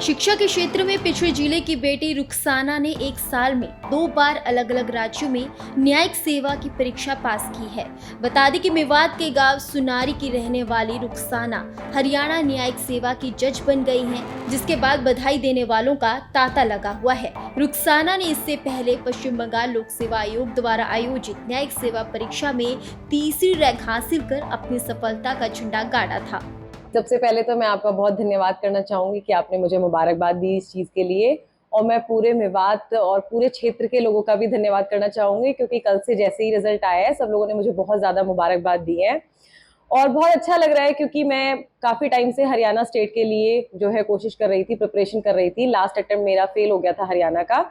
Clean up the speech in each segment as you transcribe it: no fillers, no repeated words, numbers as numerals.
शिक्षा के क्षेत्र में पिछड़े जिले की बेटी रुखसाना ने एक साल में 2 बार अलग अलग राज्यों में न्यायिक सेवा की परीक्षा पास की है। बता दें कि मेवात के गांव सुनारी की रहने वाली रुखसाना हरियाणा न्यायिक सेवा की जज बन गई हैं, जिसके बाद बधाई देने वालों का तांता लगा हुआ है। रुखसाना ने इससे पहले पश्चिम बंगाल लोक सेवा आयोग द्वारा आयोजित न्यायिक सेवा परीक्षा में तीसरी रैंक हासिल कर अपनी सफलता का झंडा गाड़ा था। सबसे पहले तो मैं आपका बहुत धन्यवाद करना चाहूँगी कि आपने मुझे मुबारकबाद दी इस चीज़ के लिए, और मैं पूरे मेवात और पूरे क्षेत्र के लोगों का भी धन्यवाद करना चाहूँगी, क्योंकि कल से जैसे ही रिजल्ट आया है सब लोगों ने मुझे बहुत ज़्यादा मुबारकबाद दी है और बहुत अच्छा लग रहा है, क्योंकि मैं काफ़ी टाइम से हरियाणा स्टेट के लिए जो है कोशिश कर रही थी, प्रिपरेशन कर रही थी। लास्ट अटेम्प्ट मेरा फेल हो गया था हरियाणा का,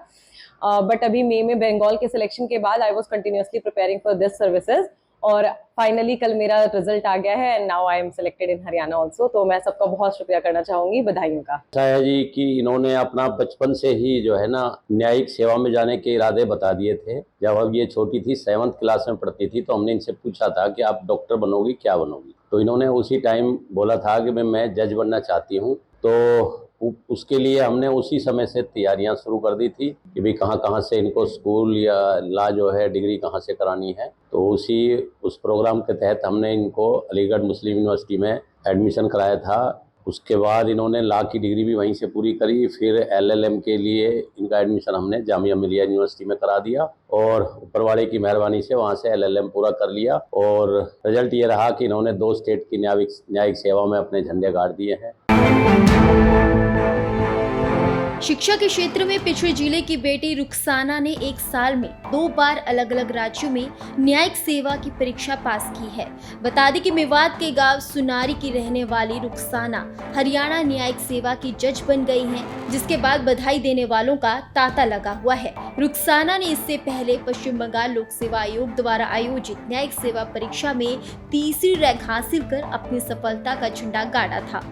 बट अभी मई में बंगाल के सिलेक्शन के बाद I was continuously preparing for this services, और फाइनली कल मेरा रिजल्ट आ गया है and now I am selected in Haryana also. तो मैं सबका बहुत शुक्रिया करना चाहूंगी, बधाइयों का। अच्छा है जी कि इन्होंने अपना बचपन से ही जो है ना न्यायिक सेवा में जाने के इरादे बता दिए थे। जब अब ये छोटी थी 7th क्लास में पढ़ती थी तो हमने इनसे पूछा था कि आप डॉक्टर बनोगी, क्या बनोगी, तो इन्होंने उसी टाइम बोला था कि मैं जज बनना चाहती हूँ। तो उसके लिए हमने उसी समय से तैयारियां शुरू कर दी थी कि भाई कहाँ कहाँ से इनको स्कूल या ला जो है डिग्री कहाँ से करानी है। तो उस प्रोग्राम के तहत हमने इनको अलीगढ़ मुस्लिम यूनिवर्सिटी में एडमिशन कराया था। उसके बाद इन्होंने लॉ की डिग्री भी वहीं से पूरी करी। फिर LLM के लिए इनका एडमिशन हमने जामिया मिलिया यूनिवर्सिटी में करा दिया और ऊपर वाले की मेहरबानी से वहाँ से LLM पूरा कर लिया। और रिजल्ट ये रहा कि इन्होंने 2 स्टेट की न्यायिक सेवा में अपने झंडे गाड़ दिए हैं। शिक्षा के क्षेत्र में पिछड़े जिले की बेटी रुखसाना ने एक साल में 2 बार अलग अलग राज्यों में न्यायिक सेवा की परीक्षा पास की है। बता दें कि मेवात के गांव सुनारी की रहने वाली रुखसाना हरियाणा न्यायिक सेवा की जज बन गई हैं, जिसके बाद बधाई देने वालों का तांता लगा हुआ है। रुखसाना ने इससे पहले पश्चिम बंगाल लोक सेवा आयोग द्वारा आयोजित न्यायिक सेवा परीक्षा में तीसरी रैंक हासिल कर अपनी सफलता का झंडा गाड़ा था।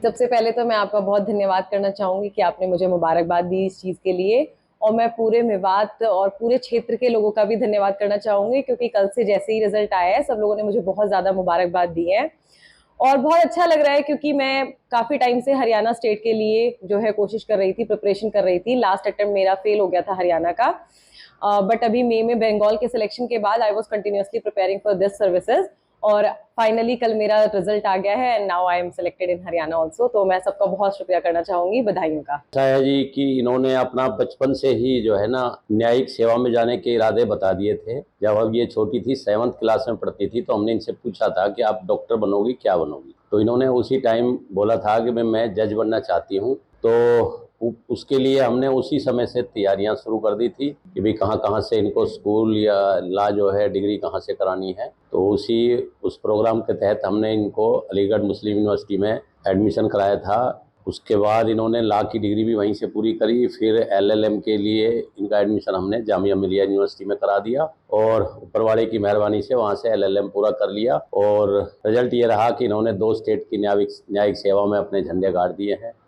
सबसे पहले तो मैं आपका बहुत धन्यवाद करना चाहूँगी कि आपने मुझे मुबारकबाद दी इस चीज़ के लिए, और मैं पूरे मेवात और पूरे क्षेत्र के लोगों का भी धन्यवाद करना चाहूँगी, क्योंकि कल से जैसे ही रिजल्ट आया है सब लोगों ने मुझे बहुत ज़्यादा मुबारकबाद दी है और बहुत अच्छा लग रहा है, क्योंकि मैं काफ़ी टाइम से हरियाणा स्टेट के लिए जो है कोशिश कर रही थी, प्रिपरेशन कर रही थी। लास्ट अटेम्प्ट मेरा फेल हो गया था हरियाणा का, बट अभी मई में बंगाल के सिलेक्शन के बाद I was continuously preparing for this services, और फाइनली कल मेरा रिजल्ट आ गया है and now I am selected in Haryana also. तो मैं सबका बहुत शुक्रिया करना चाहूंगी, बधाइयों का। अच्छा है जी कि इन्होंने अपना बचपन से ही जो है ना न्यायिक सेवा में जाने के इरादे बता दिए थे। जब अब ये छोटी थी 7th क्लास में पढ़ती थी तो हमने इनसे पूछा था कि आप डॉक्टर बनोगी, क्या बनोगी, तो इन्होंने उसी टाइम बोला था कि मैं जज बनना चाहती हूँ। तो उसके लिए हमने उसी समय से तैयारियां शुरू कर दी थी कि भाई कहाँ कहाँ से इनको स्कूल या ला जो है डिग्री कहाँ से करानी है। तो उस प्रोग्राम के तहत हमने इनको अलीगढ़ मुस्लिम यूनिवर्सिटी में एडमिशन कराया था। उसके बाद इन्होंने लॉ की डिग्री भी वहीं से पूरी करी। फिर LLM के लिए इनका एडमिशन हमने जामिया मिलिया यूनिवर्सिटी में करा दिया और ऊपर वाले की मेहरबानी से वहाँ से LLM पूरा कर लिया। और रिजल्ट ये रहा कि इन्होंने 2 स्टेट की न्यायिक सेवा में अपने झंडे गाड़ दिए हैं।